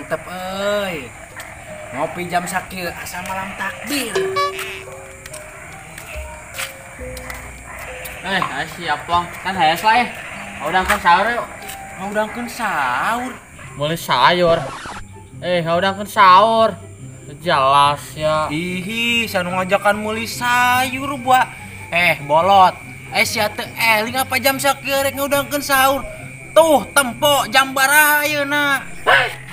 mantep ngopi jam sakieu asa malam takbir. Siap Pong, kan hayas lah ngaudangkeun sahur yuk. Ngaudangkeun sahur. Boleh sayur. Ngaudangkeun sahur. Jelas ya. Ihi, sanu ngajakan meuli sayur buat. Bolot. Sia teu eling apa jam sakieu rek ngaudangkeun sahur. Tuh, tempo jam baraha ayeuna.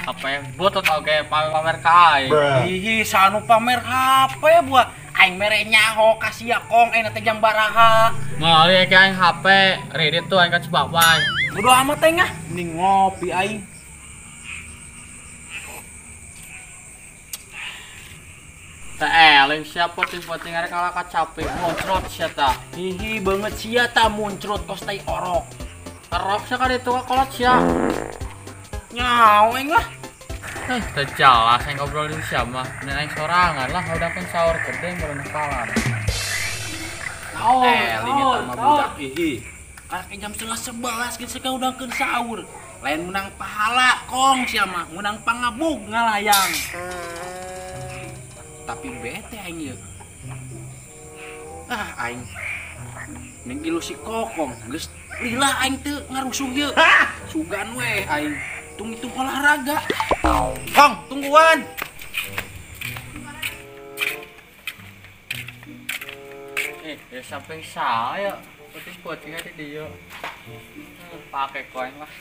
Apa yang butut oge pamer ka aing. Ihi, sanu pamer HP buat. Aing mere nyaho ka sia kong teh jam baraha. Meuli ke aing HP, ready tuh aing ka Cibapay. Bodo amat teh ngah, mending ngopi aing. Teh eling sia penting-penting arek kalah kacape muncrot sia tah. Hihi banget sia tah muncrot kos tai orok. Kerok sia ka ditu kolot sia. Nyaho aing lah. Teh jelas aing ngobrolin sia mah. Nen aing sorangan lah ngaudangkeun sahur gede baru nakalan. Eling eta mah budak hihi. Arek jam 10:30 geus ngaudangkeun sahur. Lain menang pahala kong sia mah, menang pangabug ngalayang. Tapi bete aing ieu. Aing ning ilu si kokong geus lila aing teu ngarusuh ieu. Sugan we aing tung-tung olahraga. Kong, tungguan. Sampai saya puting-puting di dieu. Pake koin lah.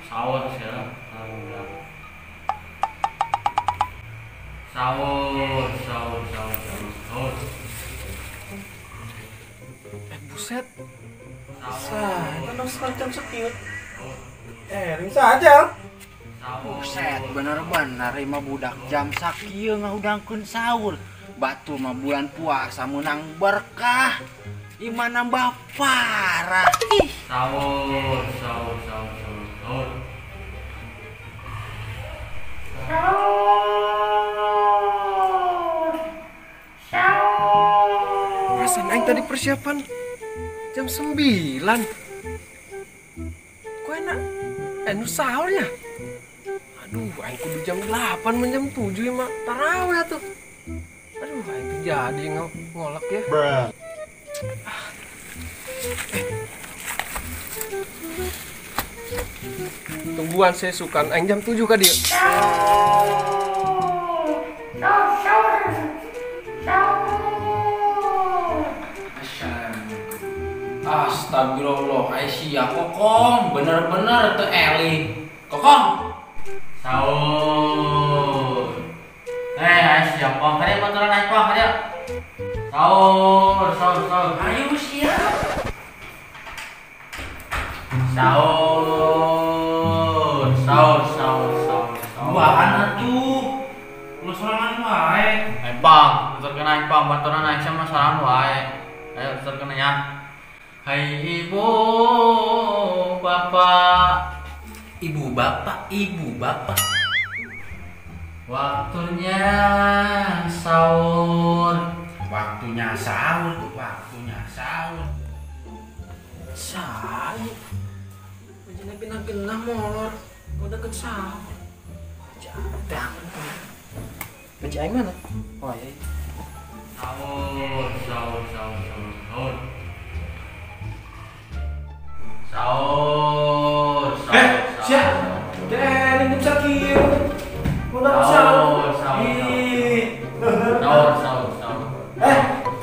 Sahur sekarang. Sahur. Buset. Tenang semacam sekiut. Ring saja. Buset, bener-bener mah budak jam sakieu ngaudangkeun sahur. Batu mah bulan puasa menang berkah. Iman nambah parah. Sahur. Perasaan aing tadi persiapan jam 9. Kok enak? Nu sahur ya? Aduh, aing kudu jam 8 jam 7 mah tarawih atuh. Aduh, aing tuh jadi ngolak ya. Tungguan saya suka aing jam 7 ka dieu. Astagfirullah, Aisyah kokong bener-bener teu eling. Kokong. Sahur. Siap Pong, hari baturan naik Pong, hari. Sahur. Ayo siap. Sahur. Buahan atuh. Lu sorangan wae. Pong, tuturkeun aing Pong, baturan naik sama sorangan wae. Ayo tuturkeun nya. Hai ibu bapak. Ibu bapak. Waktunya sahur. Sahur. Majina genah molor. Udah ke sahur. Jatah. Benci aing mana? Oh iya. Sahur. Siap. Ini jam sakieu. Udah sahur. Sahur.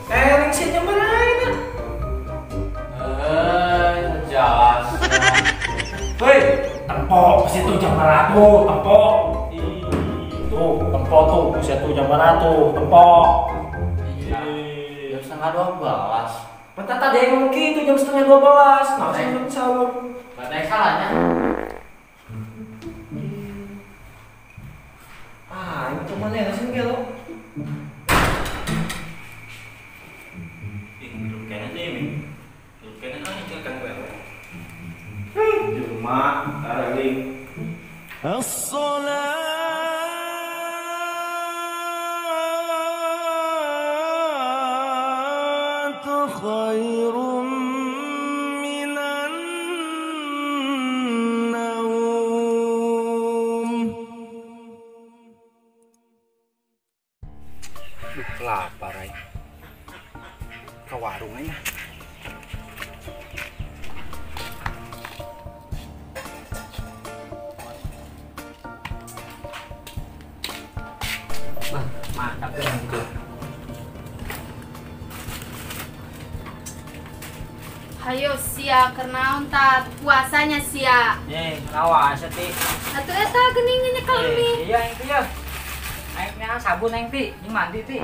Ring sih jam berapa? Jelas. Hei, tempo situ jam berapa? Tempo. Tuh, tempo tuh, situ jam berapa tuh? Tempo. Jam 11:30. Mata tadi yang ngomong gitu jam 11:30. Nah, saya belum sahur. Gak ada yang salahnya. Ini cuma nih, sih lo. Hidup kayaknya sih, hidup kayaknya kan kan gue. Cuma, tarik. الصلاة خير من النوم. Duh, lapar ay. Ke warung aja. Mantap yang itu. Hayo sia karena unta puasanya sia. Awas ti. Atuh eta geuningannya kalmi. Iya itu ya. Aingnya sabun aing ti, jeung mandi ti.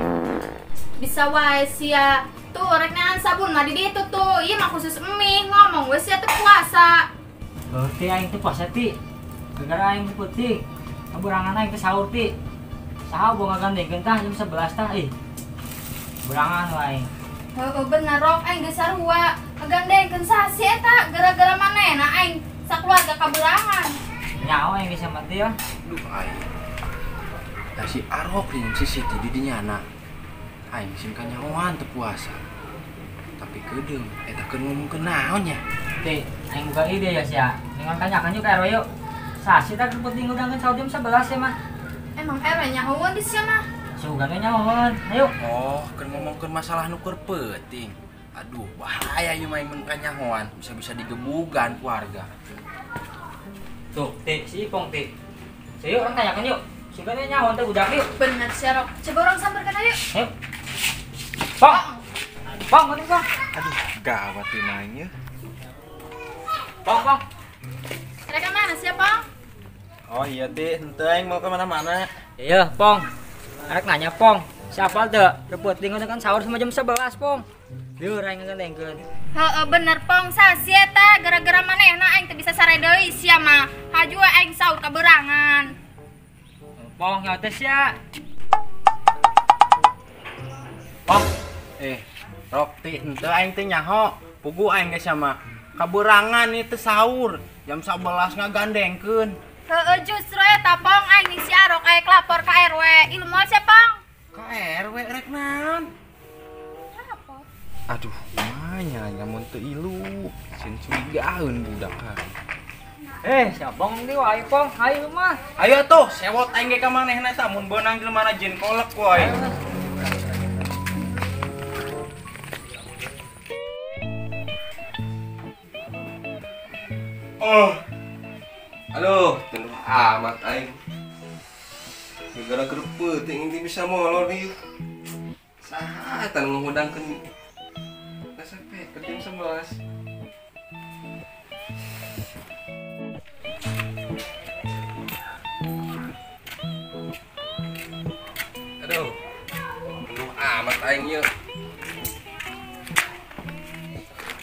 Bisa wae sia. Tuh rek nean sabun mah di ditu tuh. Ieu mah khusus emi ngomong we sia teh puasa. Berarti aing teh puasa ti. Gara aing putih. Kaburangan aing teh sahur ti. Saha boga gandengkeun tah jam 11 tah Berangan wae. Heueuh bener rok aing geus sarua. Ngagandengkeun saha si eta gara-gara manehna aing sakeluarga kaberangan. Nyawa aing bisa mati ya. Duh ay. Da si Arok jeung si Siti di dinya anak. Aing sing kanyahoan teu puasa. Tapi kedeung eta keur ngomongkeun naon nya? Ti, aing buka ide ya sia. Dengan tanyakan yuk ka RW yuk. Saha sih tah penting udangkeun sahur jam 11 ya mah. Emang RW nya heueuh di sia mah. Sugana nyahoan. Ayo. Oh, keur ngomongkeun masalah nu keur penting. Aduh, bahaya ieu main mun kanyahoan, bisa-bisa digebugan keluarga. Tuh, Ti, si Ipong Ti. Yuk orang tanyakan yuk. Sugana nyahoan teh budak yuk. Bener sia rok. Coba orang samperkeun ayo. Ayo. Pong. Pong, penting Pong. Aduh, gawat ieu main ya. Pong. Rek mana sia, Pong? Oh iya, Ti, henteu aing mau ke mana-mana. Iya, Pong. Arek nanya Pong. Siapa teu? Repeuting kan sahur sama jam 11, Pong. Lieur aing ngandengkeun. Heeh bener Pong saha si eta gara-gara manehna aing teu bisa sare deui sia mah. Haju we aing sahur kaberangan. Pong nya teh sia. Pong. Rok Ti, henteu aing teh nyaho. Pugu aing geus mah. Kaberangan ieu teh sahur. Jam 11 ngagandengkeun. Heeh justru eta Pong aing si Arok aya lapor ka RW. Ilmu sia Pong? Ka RW rek naon? Apa? Aduh, manya nyamun teu ilu. Sin curigaeun budak ka. Siapa Pong di wae Pong? Hayu mah. Ayo tuh, sewot aing ge ka manehna eta mun beunang jelema jin kolek wae. Oh. Aduh, penuh amat aing. Gara-gara keur peuting ini bisa molor nih. Saha eta nu ngudangkeun sampai ke jam 11. Aduh. Penuh amat aing ieu.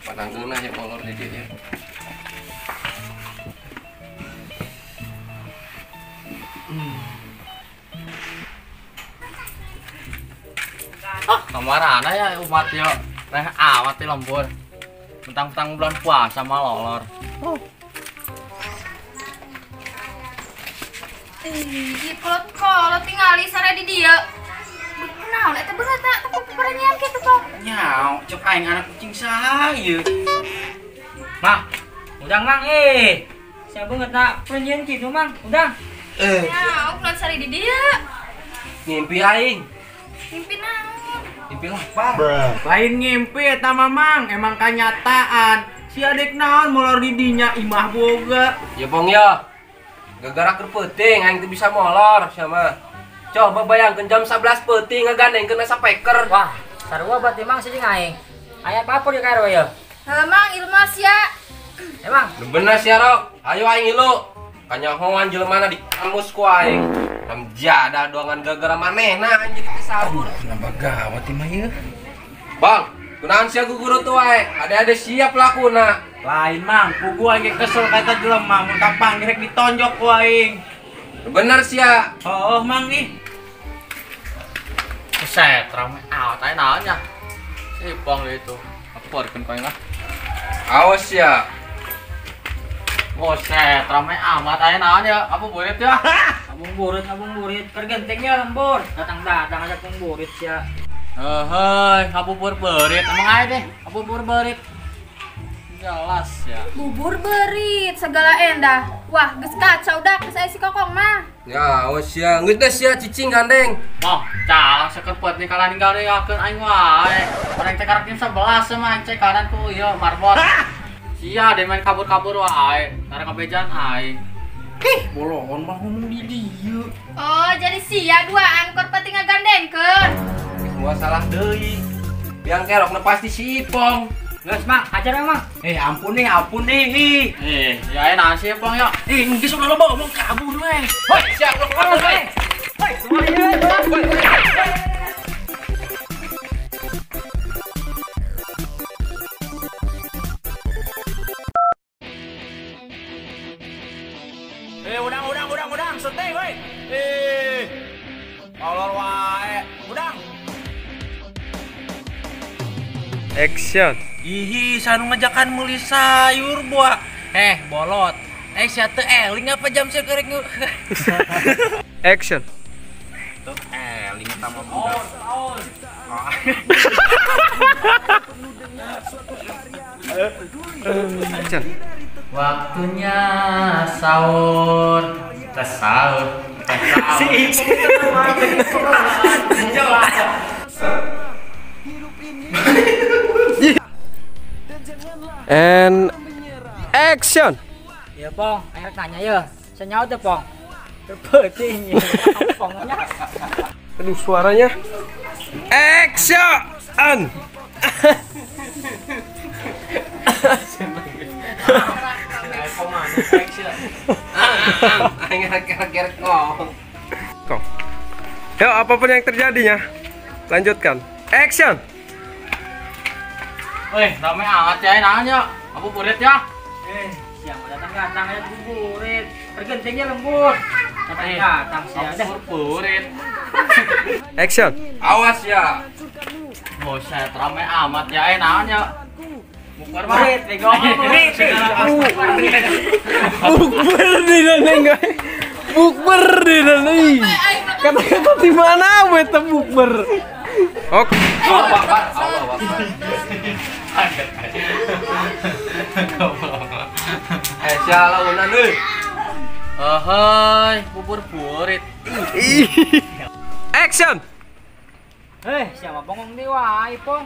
Panangkeun aja molor di dieu. Kamarana ya umat yo. Reh amat ti lembur. Mentang-mentang bulan puasa mah lolor. Ih, kolot tingali sare di dieu. Naon eta beungeut na tepuk perenyian kitu Pong. Nyao, cek aing anak kucing saha ieu. Mang, udang Mang Saya banget nak perenyian kitu Mang, udang. Ya, ulah sare di dieu. Ngimpi aing. Mimpi naon? Ngimpi lapar. Lain ngimpi eta Mamang, emang kanyataan. Si adik naon molor di dinya imah boga. Ya Bong ya. Gara-gara keur peuting aing teu bisa molor sama. Coba bayangkeun jam 11 peuting ngagandengkeun asa peker. Wah, sarua berarti Mang sih aing. Aya apa di karo ya? Mang ilmu sia. Emang Bener sih Rok. Ayo aing ilu. Kanyahoan jelema di kamus ku aing. Lam jada doangan gara-gara manehna anjing teh sahur. Nambah gawat ieu mah ieu. Bang, kunaon sia guguru tuh wae? Ade-ade siap lakuna. Lain Mang, pugu aing ge kesel ka eta jelema mun kapanggih rek ditonjok ku aing. Bener sia. Oh, Mang ih. Buset, rame awat aja naonnya. Si Pong itu. Laporkeun ka lah. Awas ya. Buset, rame amat aja naonnya. Apa burit ya? Abung burit. Kergentingnya lembur. Datang-datang aja pung burit ya. Hei, ngabubur berit. Emang aja deh, ngabubur berit. Jelas ya. Bubur berit segala endah. Wah, geus kacau dah geus aya si Kokong mah. Ya, wes ya, geus dah sia cicing gandeng. Oh, calang sekerpet nih kalau ninggal akeun aing wae. Orang teh karak tim 11 mah cek kanan ku ieu marbot. Sia deh main kabur-kabur wae. Karena kabejaan aing. Bolongan mah ngomong di dieu. Oh, jadi sia duaan korpeti ngagandengkeun. Semua salah deui. Yang kerokna pasti si Ipong. Geus, Mang, ajar emang. Ampun nih. Ya enak sih, Pong, ya. Geus udah loba ngomong kabur weh. Hoi, siap lu. Udang, seteh weh. Molor wae. Udang. Action. Ihi, sanu ngajakan meuli sayur buah. Bolot. Sia teu eling apa jam saya kerek ngu. Action. Teu eling eta mah budak. Action. Waktunya sahur. Tes sahur. And action. Ya, Pong, aing nanya ya. Senyawa teh, Pong. Terpenting ya. Pongnya. Aduh, suaranya. Action. Aing gerek-gerek ngomong. Yuk, apapun yang terjadinya, lanjutkan. Action. Weh, ramai amat ya, nanya. Aku burit ya. Siang datang ya burit. Tergentingnya lembut. Datang sih ada burit. Action. Awas ya. Buset, ramai amat ya, nanya. Bukber burit, bego burit. Bukber di naneng guys. Bukber di naneng. Kata-kata di mana beta bukber. Oke. Allah. Sialah unan euy. Hei, bubur burit. Action. Siapa bongong di wae, Pong?